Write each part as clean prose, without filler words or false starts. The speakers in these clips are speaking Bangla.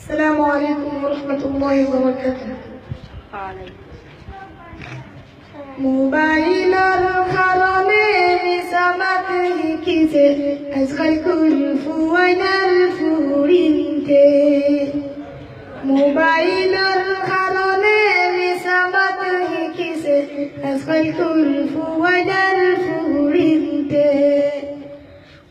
السلام عليكم ورحمة الله وبركاته. মোবাইলের কারণে নিসামাত লিখিছে আজকাল ফুয়াইনার ফুরিতে। মোবাইলের কারণে নিসামাত লিখিছে আজকাল ফুয়াইনার ফুরিতে।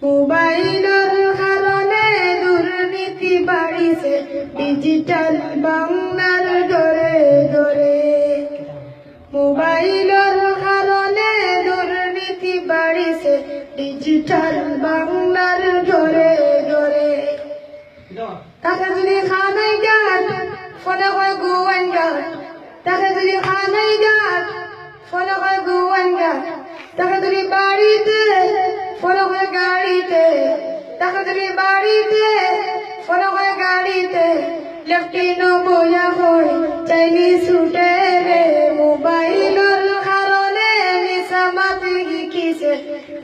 মোবাইলের কারণে দুর্নীতি বাড়িছে ডিজিটাল বাংলার ঘরে ঘরে। মোবাইলের কারণে দুর্নীতি বাড়িছে ডিজিটাল বাংলার ঘরে ঘরে। তাকে যদি খানাই যান ফোনে হয় গোয়ান গান, তাকে যদি খানাই যান ফোনে হয় গোয়ান গান, তাকে যদি বাড়িতে ফোনে হয় গাড়িতে, তাকে যদি বাড়িতে ফোনে হয় গাড়িতে। লেফটিনো বইয়া হয় চাইনি ছুটে রে। মোবাইলের কারণে নিসামাত লিখিছে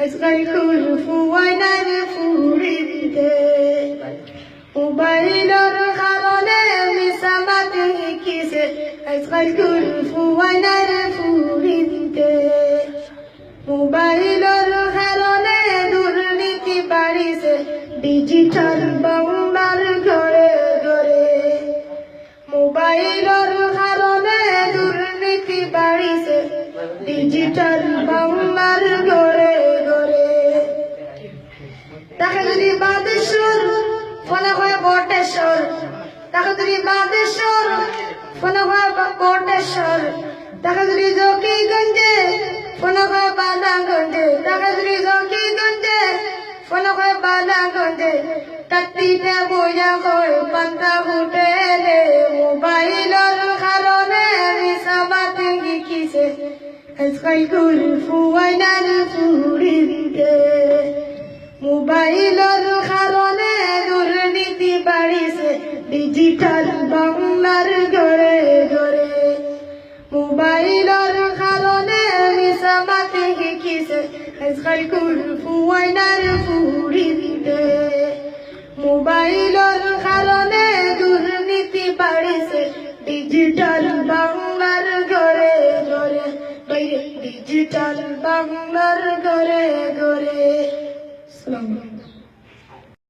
আজকাল ফুয়াইনার ফুরিতে। মোবাইলের কারণে নিসামাত লিখিছে আজকাল ফুয়াইনার ফুরিতে। মোবাইলের কারণে দুর্নীতি বাড়িছে ডিজিটাল বাংলার ঘরে ঘরে। মোবাইলের কারণে দুর্নীতি বাড়িছে ডিজিটাল বাংলার ঘরে ঘরে। তাকে যদি বাদেশ্বর ফোনে হয় বটেশ্বর, তাকে যদি বাদেশ্বর ফোনে হয় বটেশ্বর, তাকে যদি জকিগঞ্জে ফোনে হয় বালাগঞ্জে, তাকে যদি জকিগঞ্জে ফোনে হয় বালাগঞ্জে। তাত্তিতে বইয়া হয় পান্তা ফুটে রে। মোবাইলের কারণে নিসামাত লিখিছে আজকাল ফুয়াইনার ফুরিতে। মোবাইলের কারণে দুর্নীতি বাড়িছে ডিজিটাল বাংলার ঘরে ঘরে। মোবাইলের কারণে নিসামাত লিখিছে আজকাল ফুয়াইনার ফুরিতে। মোবাইলের কারণে দুর্নীতি বাড়িছে ডিজিটাল বাংলার ঘরে ঘরে বাইরে। ডিজিটাল বাংলার ঘরে ঘরে।